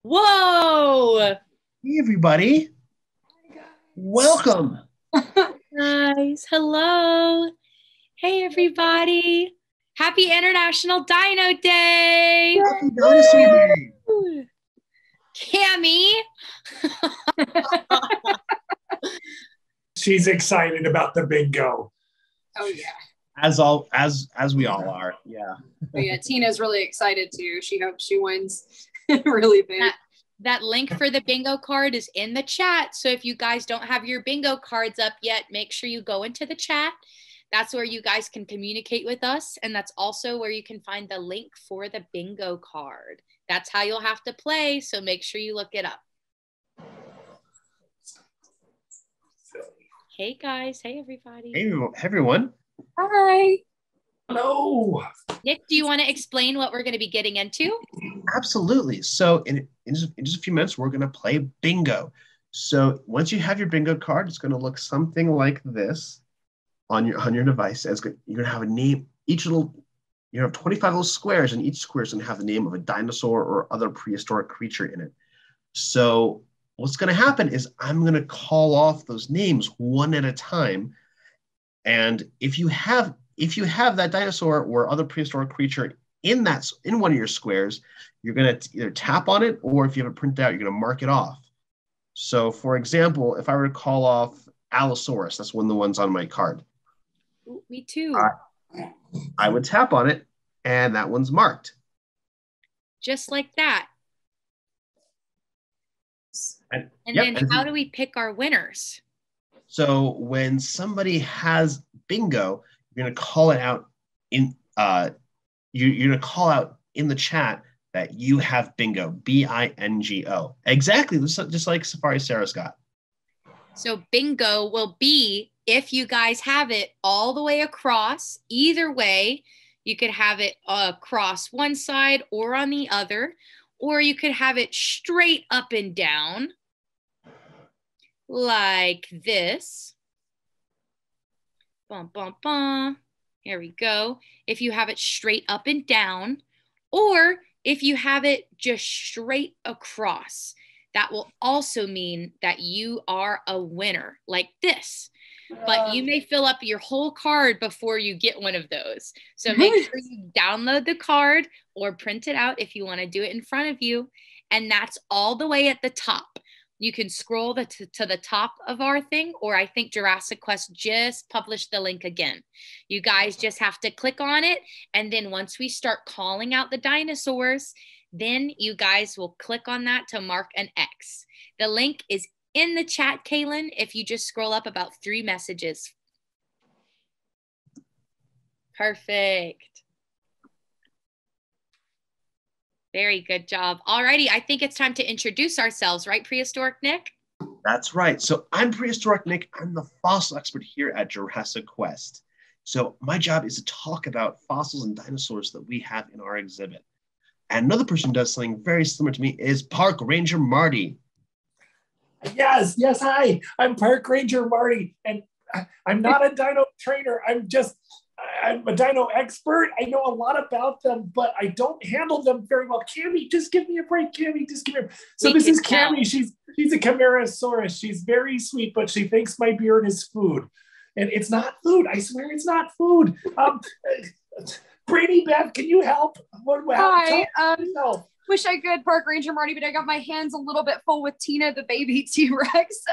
Whoa! Hey, everybody. Welcome. Guys, hello. Hey, everybody. Happy International Dino Day. Happy Dinosaur Day. Woo! Cammy. She's excited about the bingo. Oh yeah. As we all are. Yeah. Oh yeah. Tina's really excited too. She hopes she wins really big. That link for the bingo card is in the chat. So if you guys don't have your bingo cards up yet, make sure you go into the chat. That's where you guys can communicate with us. And that's also where you can find the link for the bingo card. That's how you'll have to play. So make sure you look it up. Hey guys. Hey everybody. Hey, everyone. Hi. Hello. Nick, do you want to explain what we're going to be getting into? Absolutely. So in just a few minutes, we're going to play bingo. So once you have your bingo card, it's going to look something like this on your device. You're going to have a name. You have 25 little squares, and each square is going to have the name of a dinosaur or other prehistoric creature in it. So what's going to happen is I'm going to call off those names one at a time. And if you have that dinosaur or other prehistoric creature in one of your squares, you're going to either tap on it, or if you have it printed out, you're going to mark it off. So for example, if I were to call off Allosaurus, that's one of the ones on my card. Ooh, me too. I would tap on it, and that one's marked. Just like that. And then how do we pick our winners? So when somebody has bingo, you're going to call it out you're going to call out in the chat that you have bingo, bingo. Exactly, just like Safari Sarah's got. So bingo will be if you guys have it all the way across. Either way, you could have it across one side or on the other, or you could have it straight up and down like this. Bum, bum, bum. Here we go. If you have it straight up and down, or if you have it just straight across, that will also mean that you are a winner, like this. But you may fill up your whole card before you get one of those. So make sure you download the card or print it out if you want to do it in front of you. And that's all the way at the top. You can scroll to the top of our thing, or I think Jurassic Quest just published the link again. You guys just have to click on it. And then once we start calling out the dinosaurs, then you guys will click on that to mark an X. The link is in the chat, Kaylin, if you just scroll up about 3 messages. Perfect. Very good job. Alrighty, I think it's time to introduce ourselves, right, Prehistoric Nick? That's right. So I'm Prehistoric Nick. I'm the fossil expert here at Jurassic Quest. So my job is to talk about fossils and dinosaurs that we have in our exhibit. And another person who does something very similar to me is Park Ranger Marty. Yes, hi. I'm Park Ranger Marty, and I'm not a dino trainer. I'm a dino expert. I know a lot about them, but I don't handle them very well. Cammy, just give me a break. Cammy, just give me a break. So this is Cammy. She's a Camarasaurus. She's very sweet, but she thinks my beard is food. And it's not food. I swear it's not food. Brady Beth, can you help? Hi. Wish I could, Park Ranger Marty, but I got my hands a little bit full with Tina, the baby T-Rex.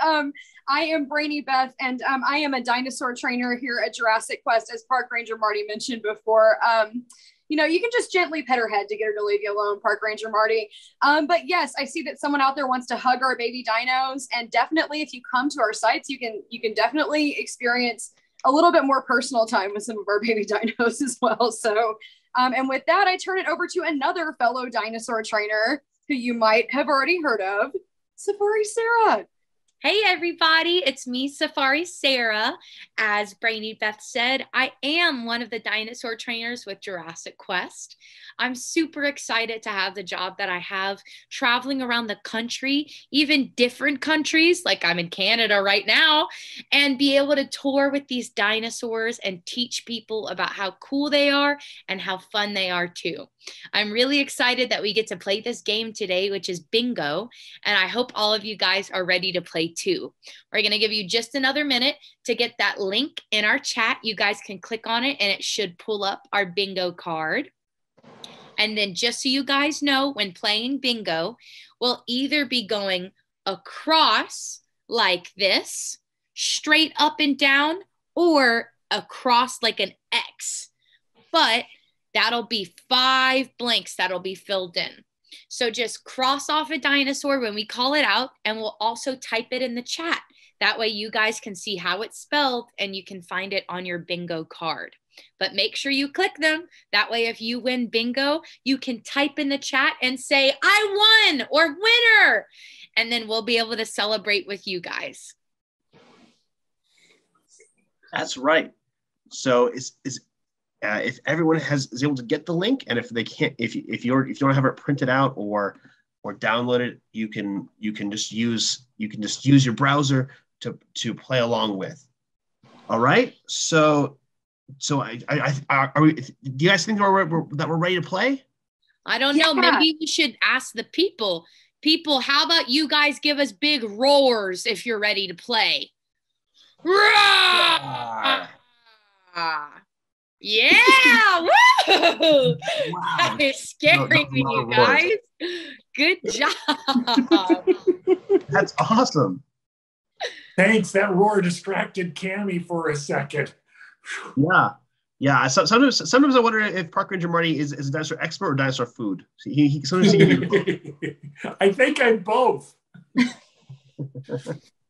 I am Brainy Beth, and I am a dinosaur trainer here at Jurassic Quest, as Park Ranger Marty mentioned before. You can just gently pet her head to get her to leave you alone, Park Ranger Marty. But yes, I see that someone out there wants to hug our baby dinos, and definitely if you come to our sites, you can definitely experience a little bit more personal time with some of our baby dinos as well. So, and with that, I turn it over to another fellow dinosaur trainer who you might have already heard of, Safari Sarah. Hey everybody, it's me, Safari Sarah. As Brainy Beth said, I am one of the dinosaur trainers with Jurassic Quest. I'm super excited to have the job that I have, traveling around the country, even different countries, like I'm in Canada right now, and be able to tour with these dinosaurs and teach people about how cool they are and how fun they are too. I'm really excited that we get to play this game today, which is bingo, and I hope all of you guys are ready to play too. We're going to give you just another minute to get that link in our chat. You guys can click on it and it should pull up our bingo card. And then just so you guys know, when playing bingo, we'll either be going across like this, straight up and down, or across like an X. But that'll be 5 blanks that'll be filled in. So just cross off a dinosaur when we call it out, and we'll also type it in the chat. That way you guys can see how it's spelled and you can find it on your bingo card. But make sure you click them. That way, if you win bingo, you can type in the chat and say, I won or winner. And then we'll be able to celebrate with you guys. That's right. So if everyone is able to get the link, and if they can't, if you don't have it printed out or download it, you can just use your browser to play along with. All right. So are we? Do you guys think that we're ready to play? I don't know. Maybe we should ask the people. People, how about you guys give us big roars if you're ready to play? Roar! Yeah! Woo! Wow. That is scary, you guys. Good job. That's awesome. Thanks. That roar distracted Cammy for a second. Yeah. Sometimes I wonder if Park Ranger Marty is a dinosaur expert or dinosaur food. He sometimes I think I'm both.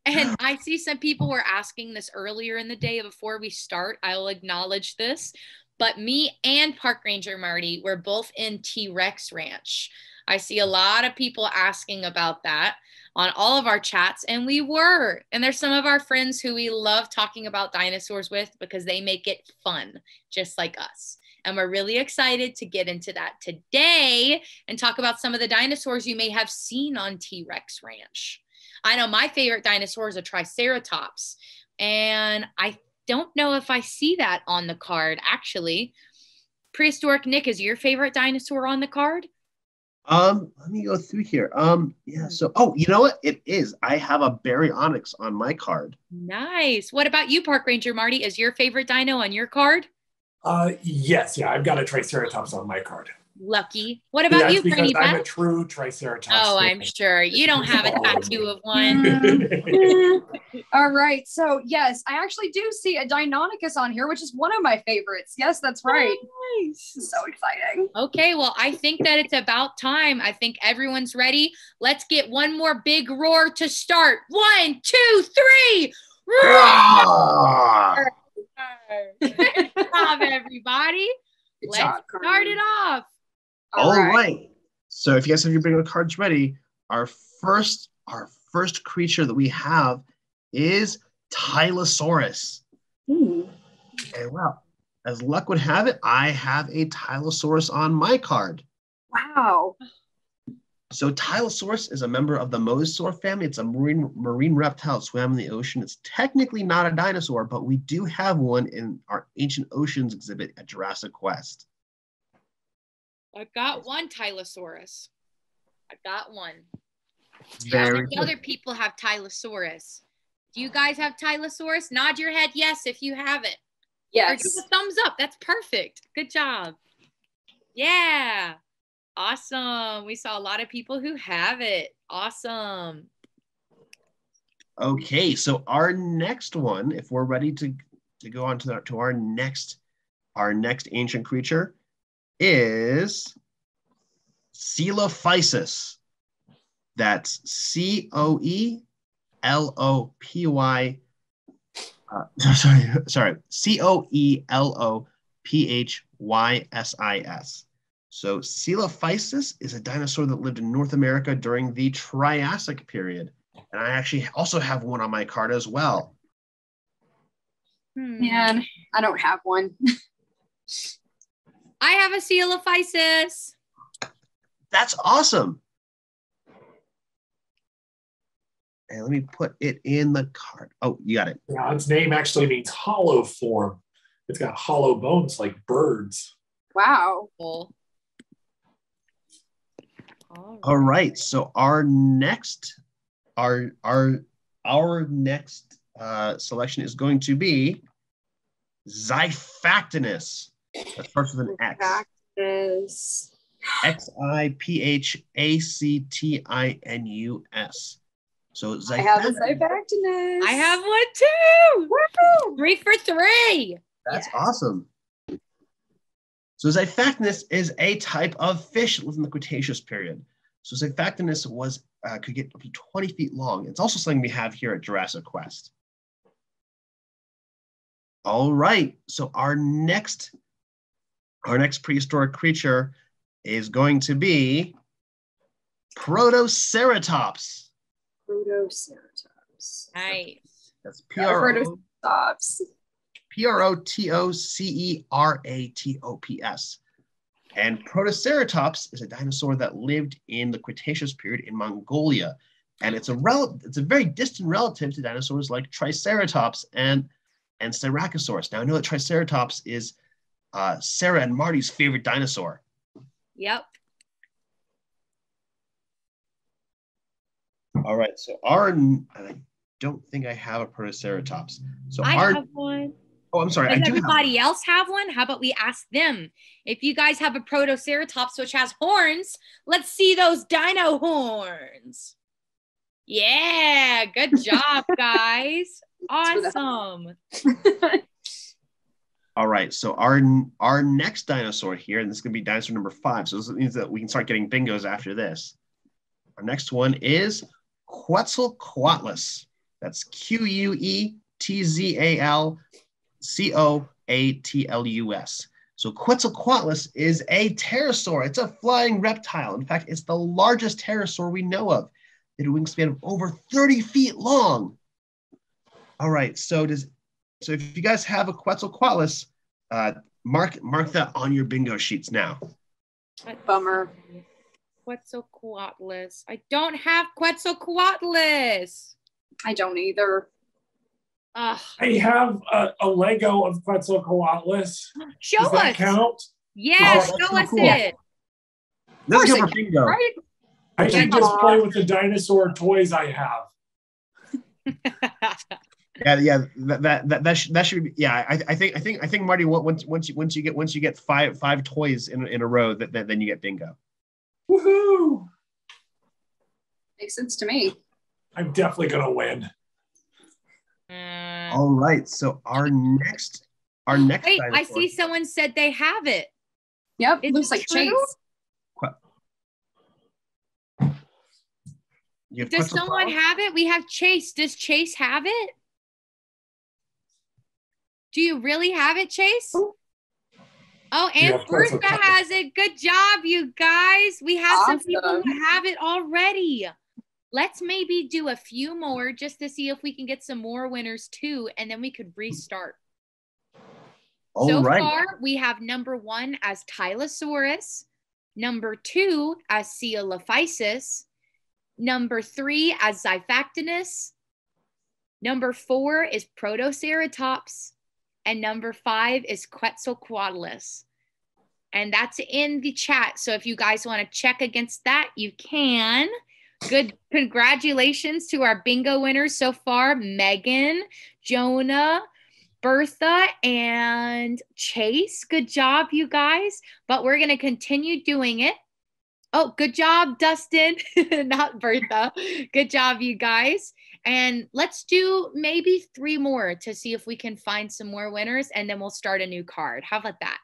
And I see some people were asking this earlier in the day before we start. I will acknowledge this. But me and Park Ranger Marty were both in T-Rex Ranch. I see a lot of people asking about that on all of our chats, and we were. And there's some of our friends who we love talking about dinosaurs with because they make it fun, just like us. And we're really excited to get into that today and talk about some of the dinosaurs you may have seen on T-Rex Ranch. I know my favorite dinosaur is a Triceratops, and I don't know if I see that on the card, actually. Prehistoric Nick, is your favorite dinosaur on the card? Let me go through here. Yeah, so, you know what? It is. I have a Baryonyx on my card. Nice. What about you, Park Ranger Marty? Is your favorite dino on your card? Yes, I've got a Triceratops on my card. Lucky. What about you, because Bernie I'm Beth? a true Triceratops. Oh, I'm sure. You don't have a tattoo of one. All right. So, yes, I actually do see a Deinonychus on here, which is one of my favorites. Yes, that's right. Nice. So exciting. Okay, well, I think that it's about time. I think everyone's ready. Let's get one more big roar to start. 1, 2, 3. Roar! Good job, everybody. Let's start it off. All right. So if you guys have your bingo cards ready, our first creature that we have is Tylosaurus. Ooh. And well, as luck would have it, I have a Tylosaurus on my card. Wow. So Tylosaurus is a member of the Mosasaur family. It's a marine reptile that swam in the ocean. It's technically not a dinosaur, but we do have one in our Ancient Oceans exhibit at Jurassic Quest. I've got one Tylosaurus. I've got one. Very How many other people have Tylosaurus? Do you guys have Tylosaurus? Nod your head yes if you have it. Yes. Or give a thumbs up. That's perfect. Good job. Yeah. Awesome. We saw a lot of people who have it. Awesome. Okay, so our next one, if we're ready to go on to our next ancient creature, is Coelophysis. That's Coelopy. Sorry. Coelophysis. So Coelophysis is a dinosaur that lived in North America during the Triassic period. And I actually also have one on my card as well. Man, I don't have one. I have a Coelophysis. That's awesome. And let me put it in the card. Oh, you got it. Yeah, its name actually means hollow form. It's got hollow bones like birds. Wow. Cool. All right. So our next selection is going to be Xiphatinus. That starts with an X. Xiphatinus. Xiphatinus. So I have a Xiphatinus. I have one too. Woo! 3 for 3. That's awesome. So Xiphatinus is a type of fish that lived in the Cretaceous period. So Xiphatinus could get up to 20 feet long. It's also something we have here at Jurassic Quest. All right. So our next prehistoric creature is going to be Protoceratops. Protoceratops. Nice. That's Protoceratops. Protoceratops. And Protoceratops is a dinosaur that lived in the Cretaceous period in Mongolia. And it's a very distant relative to dinosaurs like Triceratops and Styracosaurus. Now I know that Triceratops is Sarah and Marty's favorite dinosaur. Yep. All right, so I don't think I have a Protoceratops. So I have one. Oh, I'm sorry. Does everybody else have one? How about we ask them? If you guys have a Protoceratops which has horns, let's see those dino horns. Yeah, good job, guys. Awesome. All right, so our next dinosaur here, and this is going to be dinosaur number 5. So this means that we can start getting bingos after this. Our next one is Quetzalcoatlus. That's Quetzalcoatlus. So Quetzalcoatlus is a pterosaur. It's a flying reptile. In fact, it's the largest pterosaur we know of. It had a wingspan of over 30 feet long. All right, so if you guys have a Quetzalcoatlus, mark that on your bingo sheets now. Bummer. Quetzalcoatlus. I don't have Quetzalcoatlus. I don't either. I have a Lego of Quetzalcoatlus. Show Does that us. count? Yes, show us it. Let's go for bingo. Right? I should just play with the dinosaur toys I have. Yeah. That should be. Yeah, I think Marty. Once you get five toys in a row, then you get bingo. Woohoo! Makes sense to me. I'm definitely gonna win. All right. So our next. Wait, dinosaur. I see someone said they have it. Yep, it looks like Chase. Does someone have it? We have Chase. Does Chase have it? Do you really have it, Chase? Oh, and Bertha has it. Good job, you guys. We have some people who have it already. Let's maybe do a few more just to see if we can get some more winners too, and then we could restart. So far, we have number 1 as Tylosaurus, number 2 as Coelophysis, number 3 as Xiphatinus, number 4 is Protoceratops, and number 5 is Quetzalcoatlus. And that's in the chat. So if you guys want to check against that, you can. Good. Congratulations to our bingo winners so far, Megan, Jonah, Bertha, and Chase. Good job, you guys. But we're going to continue doing it. Oh, good job, Dustin, not Bertha. Good job, you guys. And let's do maybe 3 more to see if we can find some more winners, and then we'll start a new card. How about that?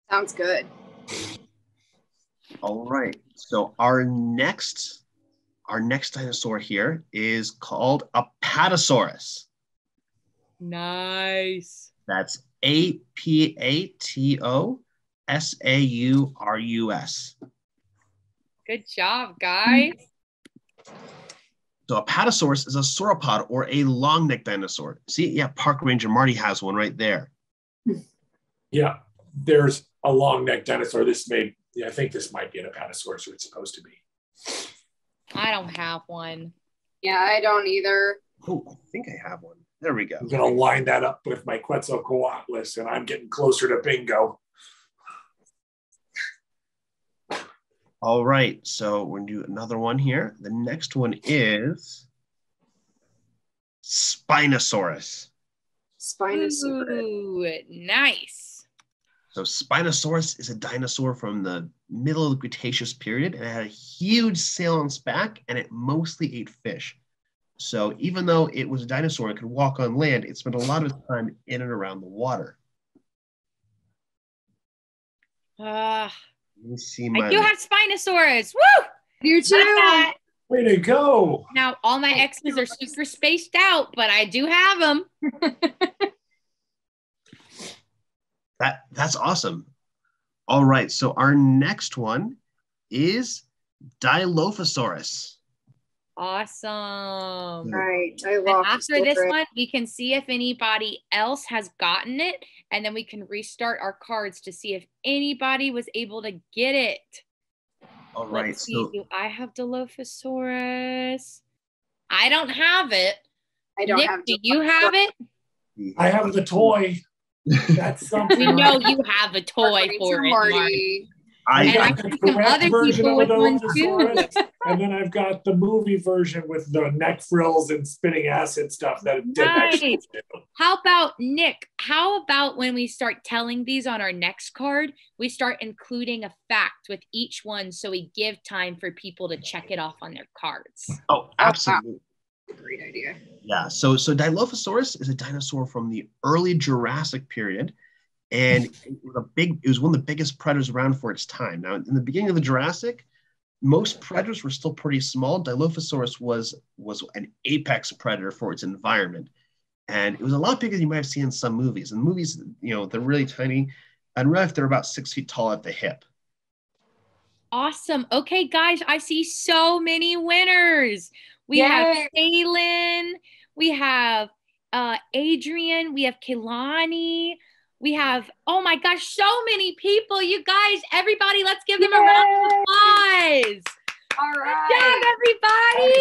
Sounds good. All right. So our next dinosaur here is called Apatosaurus. Nice. That's Apatosaurus. Good job, guys. So Apatosaurus is a sauropod or a long-necked dinosaur. See, yeah, Park Ranger Marty has one right there. Yeah, there's a long-necked dinosaur. I think this might be an Apatosaurus, or it's supposed to be. I don't have one. Yeah, I don't either. Oh, I think I have one. There we go. I'm going to line that up with my Quetzalcoatlus, and I'm getting closer to bingo. All right, so we're going to do another one here. The next one is Spinosaurus. Spinosaurus. Ooh, nice. So Spinosaurus is a dinosaur from the middle of the Cretaceous period, and it had a huge sail on its back, and it mostly ate fish. So even though it was a dinosaur and could walk on land, it spent a lot of its time in and around the water. Let me see I do have Spinosaurus. Woo! You too. Way to go. Now, all my X's are super spaced out, but I do have them. That's awesome. All right, so our next one is Dilophosaurus. Awesome. Right. And after this one, we can see if anybody else has gotten it, and then we can restart our cards to see if anybody was able to get it. All right. Let's see. Do I have Dilophosaurus? I don't have it. I don't Nick, have. do you have it? I have the toy. That's something. We know you have a toy for it, Marty. I got and the some correct other version people of with one Dilophosaurus, too. and then I've got the movie version with the neck frills and spitting acid stuff that it didn't actually do. How about Nick? How about when we start telling these on our next card, we start including a fact with each one so we give time for people to check it off on their cards. Oh, absolutely. Great idea. Yeah. So Dilophosaurus is a dinosaur from the early Jurassic period. And it was one of the biggest predators around for its time. Now, in the beginning of the Jurassic, most predators were still pretty small. Dilophosaurus was an apex predator for its environment. And it was a lot bigger than you might have seen in some movies. And movies, they're really tiny. And in real life, they're about 6 feet tall at the hip. Awesome. Okay, guys, I see so many winners. We have Kaylin, we have Adrian, we have Kehlani. We have, oh my gosh, so many people. You guys, everybody, let's give them a round of applause. All right. Good job, everybody.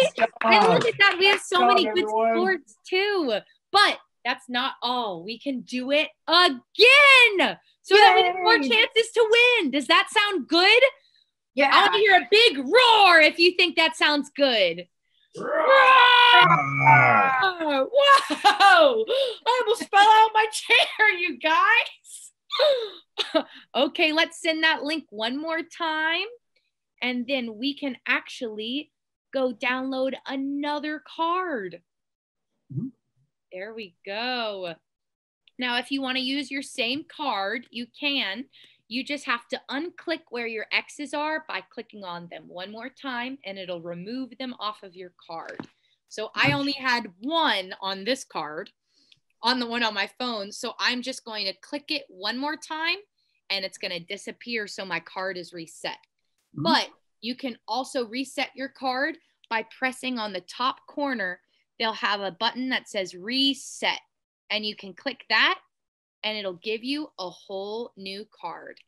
And look at that. We have so many good everyone. sports too. But that's not all. We can do it again so that we have more chances to win. Does that sound good? Yeah. I want to hear a big roar if you think that sounds good. Roar! Whoa! I almost fell out of my chair, you guys. Okay, let's send that link one more time. And then we can actually go download another card. Mm-hmm. There we go. Now, if you want to use your same card, you can. You just have to unclick where your X's are by clicking on them one more time, and it'll remove them off of your card. So I only had one on this card, on the one on my phone. So I'm just going to click it one more time, and it's going to disappear so my card is reset. Mm-hmm. But you can also reset your card by pressing on the top corner. They'll have a button that says reset, and you can click that, and it'll give you a whole new card.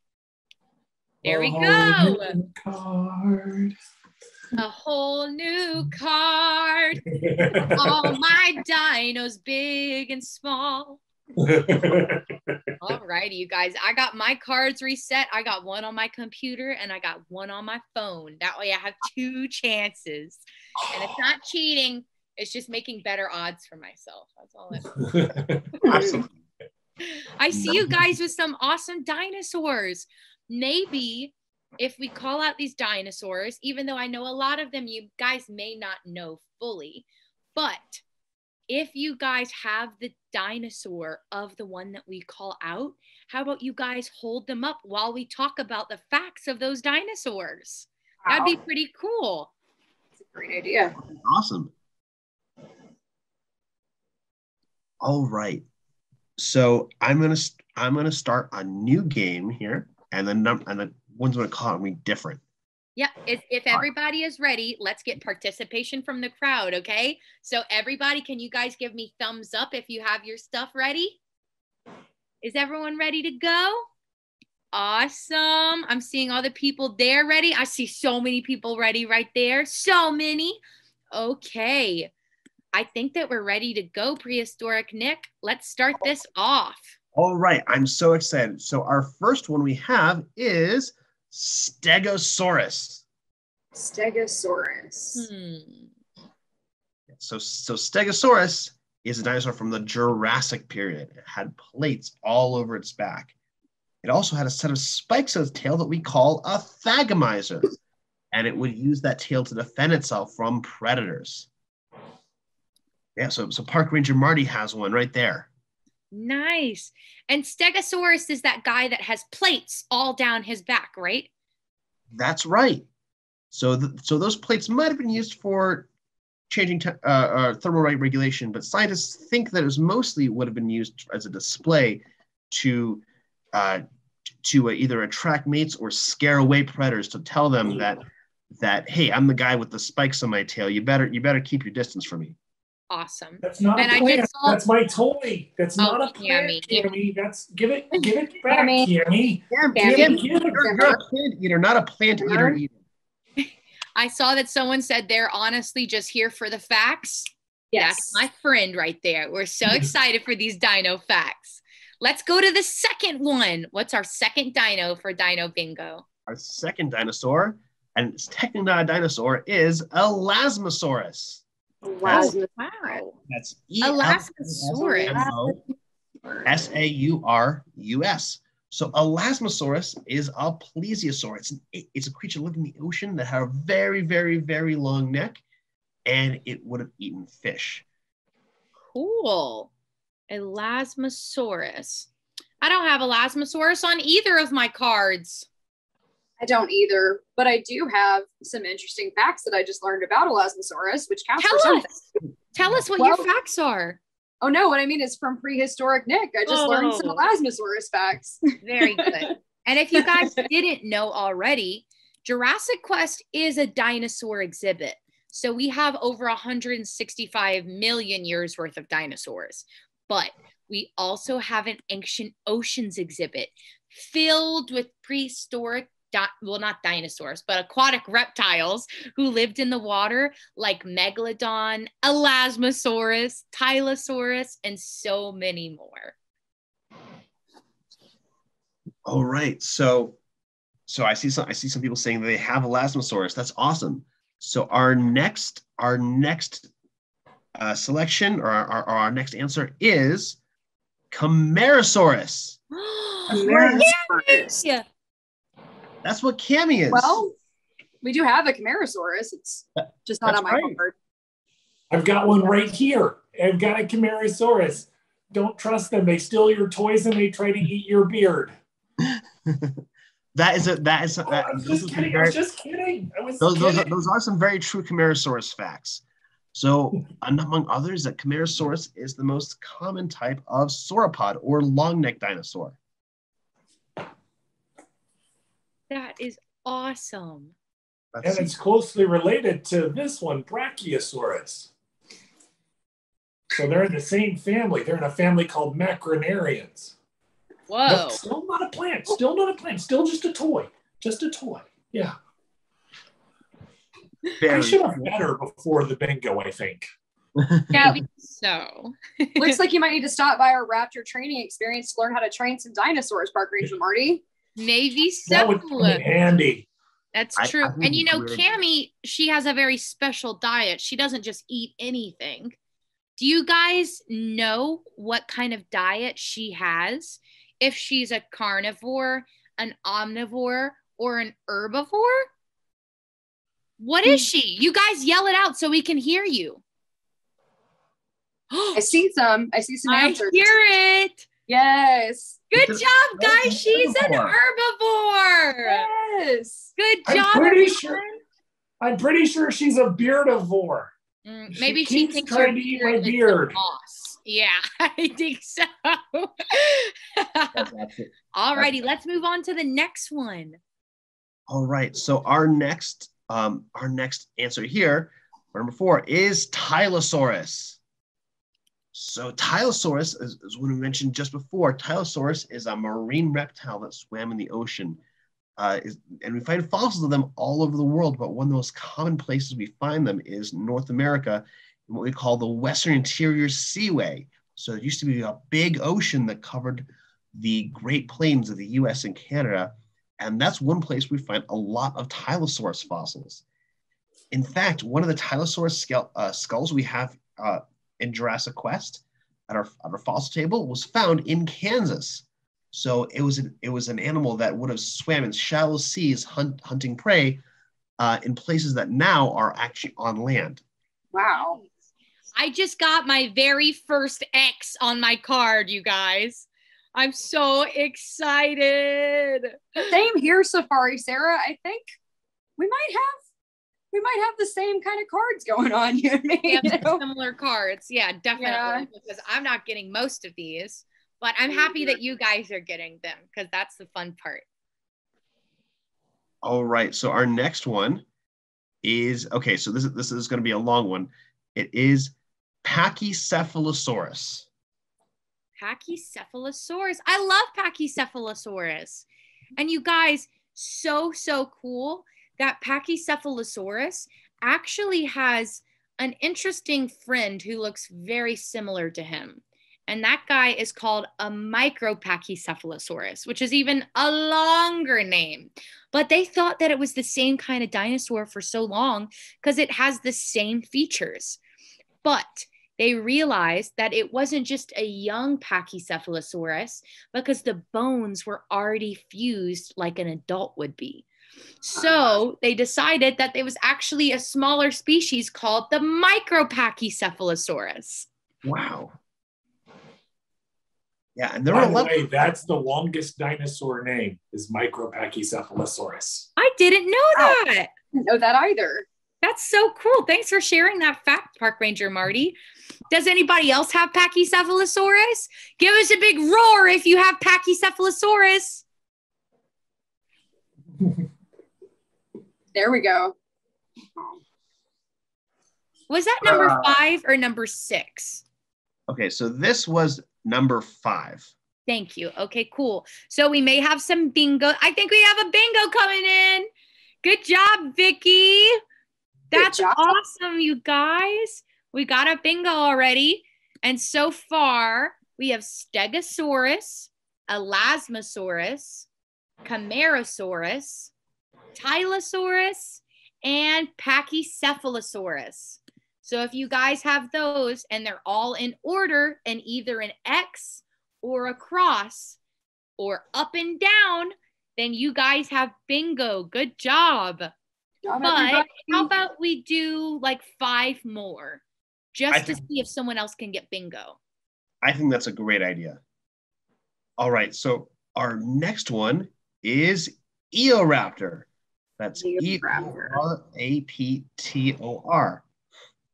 There we go. Card. A whole new card. All my dinos, big and small. All righty, you guys. I got my cards reset. I got one on my computer and I got one on my phone. That way I have 2 chances. And it's not cheating. It's just making better odds for myself. That's all it is. Absolutely. I see you guys with some awesome dinosaurs. Maybe if we call out these dinosaurs, even though I know a lot of them you guys may not know fully, but if you guys have the dinosaur of the one that we call out, how about you guys hold them up while we talk about the facts of those dinosaurs? That'd be pretty cool. That's a great idea. Awesome. All right. So I'm gonna start a new game here, and the ones I'm gonna call it will be different. Yeah, if everybody is ready, let's get participation from the crowd, okay? So everybody, can you guys give me thumbs up if you have your stuff ready? Is everyone ready to go? Awesome. I'm seeing all the people there ready. I see so many people ready right there. So many. Okay. I think that we're ready to go, Prehistoric Nick. Let's start this off. All right. I'm so excited. So our first one we have is Stegosaurus. Stegosaurus. So Stegosaurus is a dinosaur from the Jurassic period. It had plates all over its back. It also had a set of spikes on its tail that we call a thagomizer, and it would use that tail to defend itself from predators. Yeah, so Park Ranger Marty has one right there. Nice. And Stegosaurus is that guy that has plates all down his back, right? That's right. So those plates might have been used for changing thermal regulation, but scientists think that it was mostly would have been used as a display to either attract mates or scare away predators, to tell them that hey, I'm the guy with the spikes on my tail. You better keep your distance from me. Awesome. That's not a plant. That's my toy. That's not a plant, Cammy. That's give it back, Cammy. You're a plant eater, not a plant eater either. I saw that someone said they're honestly just here for the facts. Yes. That's my friend right there. We're so excited for these dino facts. Let's go to the second one. What's our second dino for Dino Bingo? Our second dinosaur, and it's technically not a dinosaur, is Elasmosaurus. Wow. That's Elasmosaurus. Saurus. So Elasmosaurus is a plesiosaur. It's a creature living in the ocean that had a very, very, very long neck, and it would have eaten fish. Cool. Elasmosaurus. I don't have Elasmosaurus on either of my cards. I don't either, but I do have some interesting facts that I just learned about Elasmosaurus, which counts for something. Tell us what your facts are. Oh no, what I mean is from Prehistoric Nick. I just learned some Elasmosaurus facts. Very good. And if you guys didn't know already, Jurassic Quest is a dinosaur exhibit. So we have over 165 million years worth of dinosaurs. But we also have an ancient oceans exhibit filled with prehistoric, well, not dinosaurs, but aquatic reptiles who lived in the water, like Megalodon, Elasmosaurus, Tylosaurus, and so many more. All right. So I see some people saying that they have Elasmosaurus. That's awesome. So our next selection, or our next answer is Camarasaurus. Camarasaurus. That's what Cammy is. Well, we do have a Camarasaurus. It's just not on my card. I've got one right here. I've got a Camarasaurus. Don't trust them. They steal your toys and they try to eat your beard. I was just kidding. Those are some very true Camarasaurus facts. So, among others, that Camarasaurus is the most common type of sauropod, or long-necked dinosaur. That is awesome. And it's closely related to this one, Brachiosaurus. So they're in the same family. They're in a family called macronarians. Whoa. Nope, still not a plant. Still not a plant. Still just a toy. Just a toy. Yeah. I should have better before the bingo, I think. Yeah, so. Looks like you might need to stop by our Raptor training experience to learn how to train some dinosaurs, Park Ranger Marty. Maybe so. That would come in handy. That's true. And you know, Cammy, she has a very special diet. She doesn't just eat anything. Do you guys know what kind of diet she has? If she's a carnivore, an omnivore, or an herbivore? What is she? You guys yell it out so we can hear you. I see some answers. I hear it. Yes. Good job, guys. She's an herbivore. Yes. Good job. I'm pretty sure she's a beardivore. Maybe she thinks trying to eat my beard. Yeah, I think so. All righty, let's move on to the next one. All right. So our next answer here, for number 4, is Tylosaurus. So Tylosaurus, as when we mentioned just before, Tylosaurus is a marine reptile that swam in the ocean. And we find fossils of them all over the world, but one of the most common places we find them is North America, in what we call the Western Interior Seaway. So it used to be a big ocean that covered the Great Plains of the US and Canada, and that's one place we find a lot of Tylosaurus fossils. In fact, one of the Tylosaurus skulls we have in Jurassic Quest at our fossil table was found in Kansas. So it was an animal that would have swam in shallow seas hunting prey in places that now are actually on land. Wow. I just got my very first X on my card, you guys. I'm so excited. Same here, Safari Sarah. I think we might have the same kind of cards going on, you and me. We have similar cards. Yeah, definitely. Yeah. Because I'm not getting most of these, but I'm happy that you guys are getting them because that's the fun part. All right. So our next one is, okay, so this is going to be a long one. It is Pachycephalosaurus. Pachycephalosaurus. I love Pachycephalosaurus. And you guys, so cool that Pachycephalosaurus actually has an interesting friend who looks very similar to him. And that guy is called a Micropachycephalosaurus, which is even a longer name. But they thought that it was the same kind of dinosaur for so long because it has the same features. But they realized that it wasn't just a young Pachycephalosaurus because the bones were already fused like an adult would be. So they decided that there was actually a smaller species called the Micropachycephalosaurus. Wow. Yeah, and by the way, that's the longest dinosaur name is Micropachycephalosaurus. I didn't know that. I didn't know that either. That's so cool. Thanks for sharing that fact, Park Ranger Marty. Does anybody else have Pachycephalosaurus? Give us a big roar if you have Pachycephalosaurus. There we go. Was that number 5 or number 6? Okay, so this was number 5. Thank you. Okay, cool. So we may have some bingo. I think we have a bingo coming in. Good job, Vicky. That's awesome, you guys. We got a bingo already. And so far, we have Stegosaurus, Elasmosaurus, Camarasaurus, Tylosaurus, and Pachycephalosaurus. So if you guys have those and they're all in order and either an X or a cross or up and down, then you guys have bingo. Good job. But how about we do like 5 more just to see if someone else can get bingo? I think that's a great idea. All right, so our next one is Eoraptor. That's Eoraptor.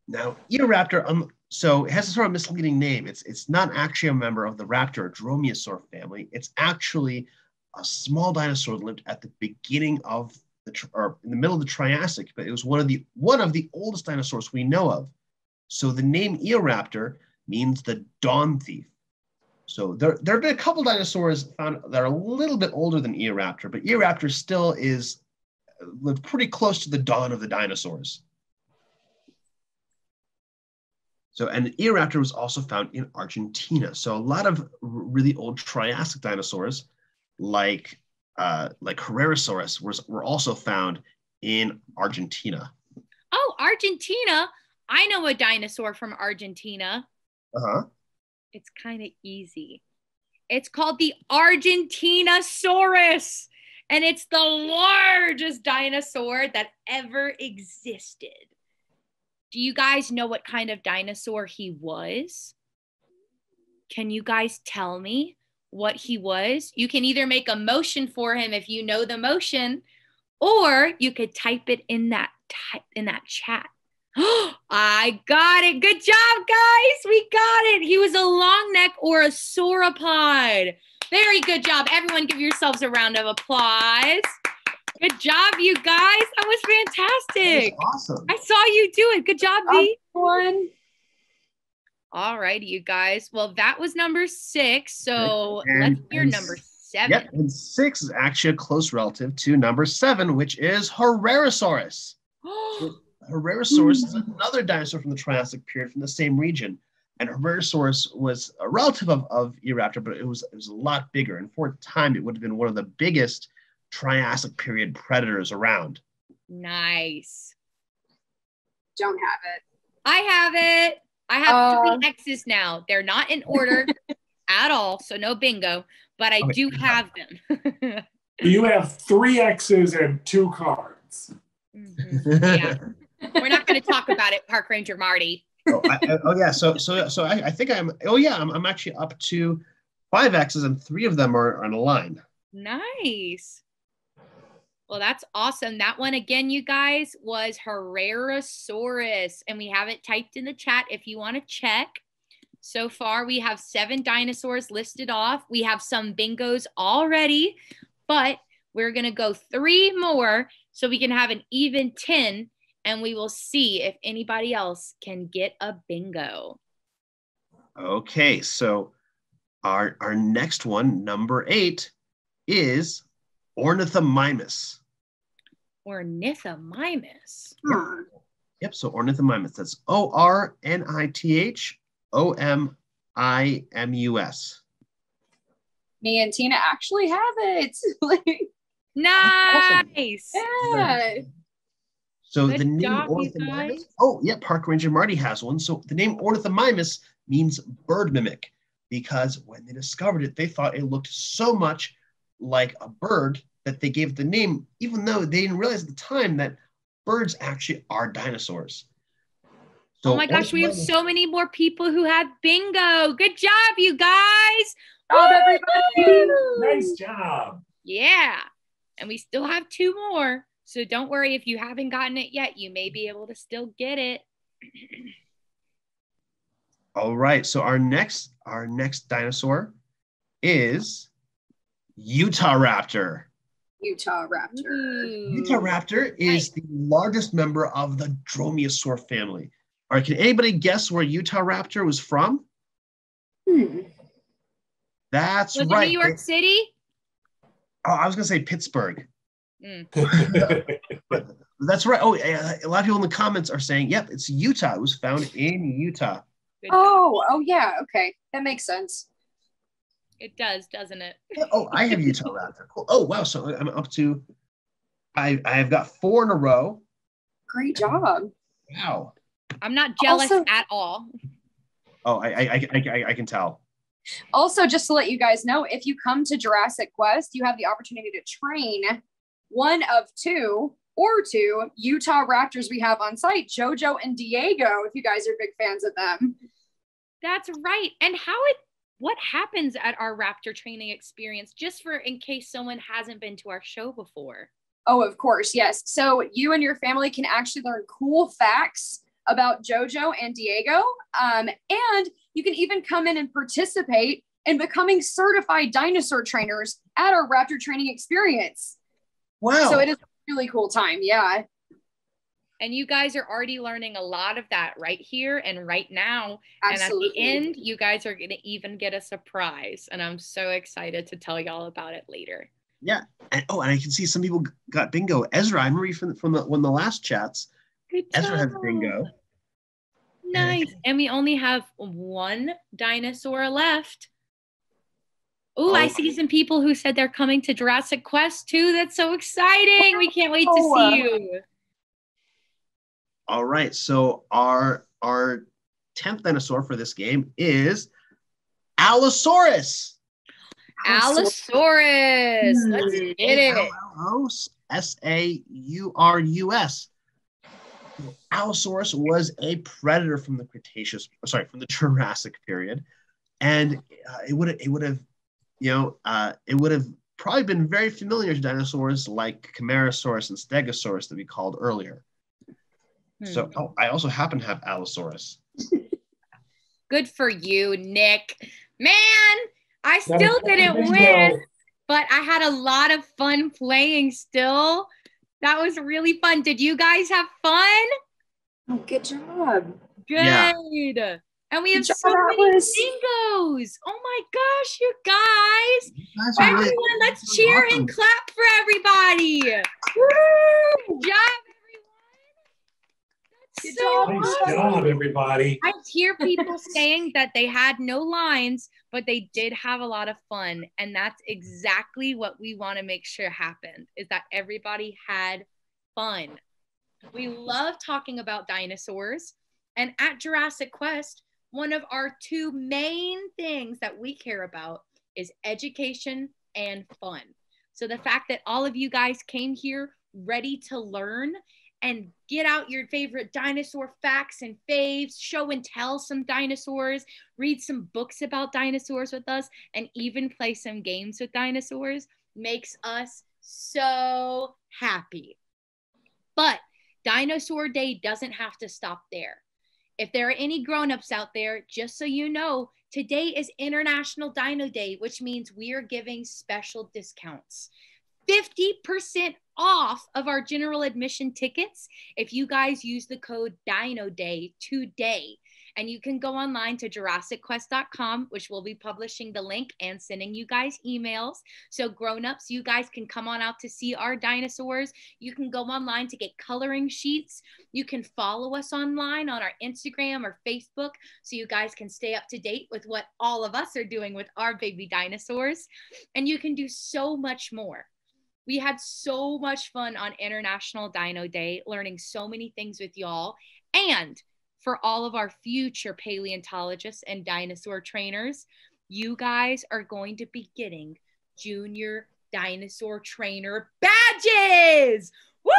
Now, Eoraptor, so it has a sort of misleading name. It's not actually a member of the raptor or dromaeosaur family. It's actually a small dinosaur that lived at the beginning of or in the middle of the Triassic, but it was one of the oldest dinosaurs we know of. So the name Eoraptor means the dawn thief. So there have been a couple dinosaurs found that are a little bit older than Eoraptor, but Eoraptor still lived pretty close to the dawn of the dinosaurs. So, and Eoraptor was also found in Argentina. So a lot of really old Triassic dinosaurs, like Herrerasaurus, were also found in Argentina. Oh, Argentina! I know a dinosaur from Argentina. Uh-huh. It's kind of easy. It's called the Argentinosaurus, and it's the largest dinosaur that ever existed. Do you guys know what kind of dinosaur he was? Can you guys tell me what he was? You can either make a motion for him if you know the motion, or you could type it in that chat. I got it. Good job, guys. We got it. He was a long neck or a sauropod. Very good job. Everyone give yourselves a round of applause. Good job, you guys. That was fantastic. That was awesome. I saw you do it. Good job, V. One. All righty, you guys. Well, that was number 6. So And- let's hear number 7. Yep, and 6 is actually a close relative to number 7, which is Herrerasaurus. Herrerasaurus is another dinosaur from the Triassic period from the same region. And Herrerasaurus was a relative of Eoraptor, but it was a lot bigger. And for a time, it would have been one of the biggest Triassic period predators around. Nice. Don't have it. I have it. I have 3 X's now. They're not in order at all, so no bingo, but I do have them. You have 3 X's and 2 cards. Yeah. We're not going to talk about it, Park Ranger Marty. Yeah. So I think I'm actually up to 5 X's and 3 of them are on a line. Nice. Well, that's awesome. That one again, you guys, was Herrerasaurus, and we have it typed in the chat if you want to check. So far, we have 7 dinosaurs listed off. We have some bingos already, but we're going to go 3 more so we can have an even 10, and we will see if anybody else can get a bingo. Okay, so our next one, number 8, is Ornithomimus. Ornithomimus. Yep, so Ornithomimus. That's Ornithomimus. Me and Tina actually have it. Nice. Yeah. So Good the name job, you Ornithomimus. guys. Oh, yeah, Park Ranger Marty has one. So the name Ornithomimus means bird mimic because when they discovered it, they thought it looked so much like a bird that they gave it the name, even though they didn't realize at the time that birds actually are dinosaurs. So Oh my gosh, we have so many more people who had bingo. Good job, you guys. Everybody. Nice job. Yeah. And we still have 2 more. So don't worry if you haven't gotten it yet. You may be able to still get it. All right. So our next dinosaur is Utahraptor. Utahraptor. Utahraptor is the largest member of the Dromaeosaur family. All right, can anybody guess where Utahraptor was from? That's Was right. it New York City? Oh, I was going to say Pittsburgh. Mm. But that's right. Oh, a lot of people in the comments are saying, yep, it's Utah. It was found in Utah. Good job. Oh, yeah. Okay. That makes sense. It does, doesn't it? Oh, I have Utahraptor. Cool. Oh, wow. So I'm up to, I've got 4 in a row. Great job. Wow. I'm not jealous Also- at all. Oh, I can tell. Also, just to let you guys know, if you come to Jurassic Quest, you have the opportunity to train one of 2 Utahraptors we have on site, Jojo and Diego, if you guys are big fans of them. That's right. And what happens at our raptor training experience, just for in case someone hasn't been to our show before? Oh, of course, yes. So you and your family can actually learn cool facts about Jojo and Diego. And you can even come in and participate in becoming certified dinosaur trainers at our raptor training experience. Wow. So it is a really cool time. Yeah. And you guys are already learning a lot of that right here and right now. Absolutely. And at the end, you guys are going to even get a surprise. And I'm so excited to tell y'all about it later. Yeah. And I can see some people got bingo. Ezra, I remember from one of the last chats. Good job. Ezra has bingo. Nice. And we only have 1 dinosaur left. Ooh, I see some people who said they're coming to Jurassic Quest too. That's so exciting. We can't wait to see you. All right. So our 10th dinosaur for this game is Allosaurus. Allosaurus. Let's get it. Allosaurus. Allosaurus was a predator from the Jurassic period, and it would have probably been very familiar to dinosaurs like Camarasaurus and Stegosaurus that we called earlier. So I also happen to have Allosaurus. Good for you, Nick. Man, I still didn't win, but I had a lot of fun playing still. That was really fun. Did you guys have fun? Oh, good job. Good. Yeah. And we have Good so job, many Alice. bingos. Oh my gosh, you guys. You guys are Everyone, really let's cheer awesome. and clap for everybody. Woo! Good job, everyone. Good So job. Nice awesome. job, everybody. I hear people saying that they had no lines, but they did have a lot of fun. And that's exactly what we want to make sure happened, is that everybody had fun. We love talking about dinosaurs. And at Jurassic Quest, one of our two main things that we care about is education and fun. So the fact that all of you guys came here ready to learn and get out your favorite dinosaur facts and faves, show and tell some dinosaurs, read some books about dinosaurs with us, and even play some games with dinosaurs makes us so happy. But Dinosaur Day doesn't have to stop there. If there are any grown-ups out there, just so you know, today is International Dino Day, which means we are giving special discounts. 50% off of our general admission tickets if you guys use the code Dino Day today. And you can go online to JurassicQuest.com, which will be publishing the link and sending you guys emails. So grown-ups, you guys can come on out to see our dinosaurs. You can go online to get coloring sheets. You can follow us online on our Instagram or Facebook so you guys can stay up to date with what all of us are doing with our baby dinosaurs. And you can do so much more. We had so much fun on International Dino Day, learning so many things with y'all. And for all of our future paleontologists and dinosaur trainers, you guys are going to be getting Junior Dinosaur Trainer badges. Woo!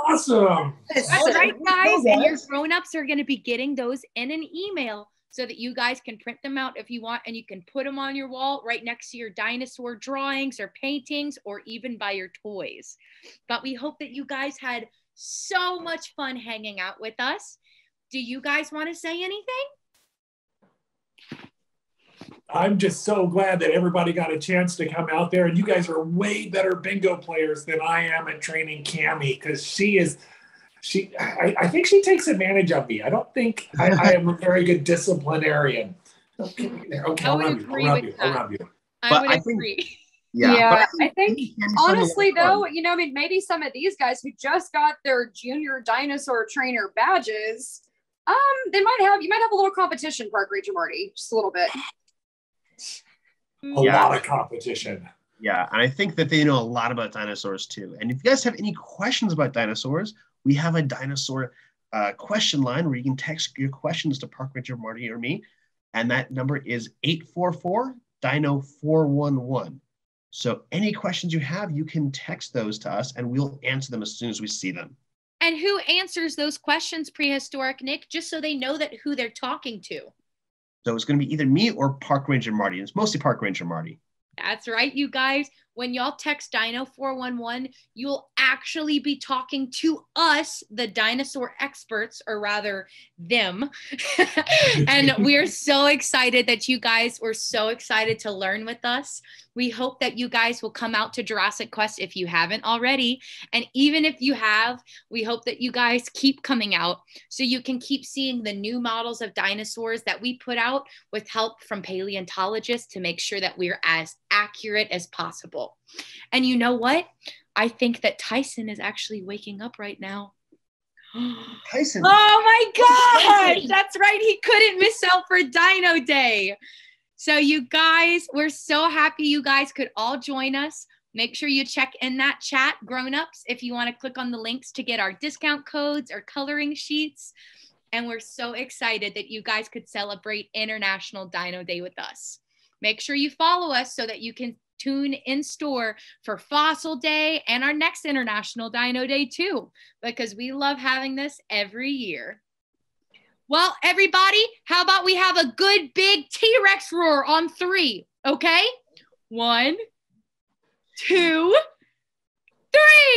Awesome. That's right, guys. And your grown-ups are going to be getting those in an email so that you guys can print them out if you want, and you can put them on your wall right next to your dinosaur drawings or paintings or even by your toys. But we hope that you guys had so much fun hanging out with us. Do you guys want to say anything? I'm just so glad that everybody got a chance to come out there, and you guys are way better bingo players than I am at training Cammie, because I think she takes advantage of me. I don't think I am a very good disciplinarian. Okay, I'll rub you. I would agree. Yeah, I think honestly though, you know, I mean, maybe some of these guys who just got their Junior Dinosaur Trainer badges, you might have a little competition, Park Ranger Marty, just a little bit. A lot of competition. Yeah, and I think that they know a lot about dinosaurs too. And if you guys have any questions about dinosaurs, we have a dinosaur question line where you can text your questions to Park Ranger Marty or me. And that number is 844-DINO-411. So any questions you have, you can text those to us and we'll answer them as soon as we see them. And who answers those questions, Prehistoric Nick, just so they know that who they're talking to? So it's going to be either me or Park Ranger Marty. It's mostly Park Ranger Marty. That's right, you guys. When y'all text Dino 411, you'll actually be talking to us, the dinosaur experts, or rather them. And we're so excited that you guys were so excited to learn with us. We hope that you guys will come out to Jurassic Quest if you haven't already. And even if you have, we hope that you guys keep coming out so you can keep seeing the new models of dinosaurs that we put out with help from paleontologists to make sure that we're as accurate as possible. And you know what? I think that Tyson is actually waking up right now. Tyson. Oh my gosh, that's right. He couldn't miss out for Dino Day. So you guys, we're so happy you guys could all join us. Make sure you check in that chat, grown-ups, if you want to click on the links to get our discount codes or coloring sheets. And we're so excited that you guys could celebrate International Dino Day with us. Make sure you follow us so that you can tune in store for Fossil Day and our next International Dino Day too, because we love having this every year. Well, everybody, how about we have a good big T-Rex roar on 3, okay? 1, 2,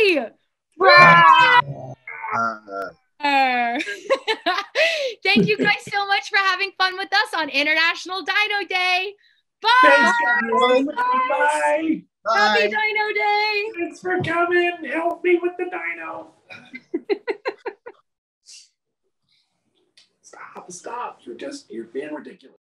3! Thank you guys so much for having fun with us on International Dino Day. Bye. Thanks, everyone. Bye. Happy Bye. Dino Day. Thanks for coming. Help me with the dino. Stop. You're being ridiculous.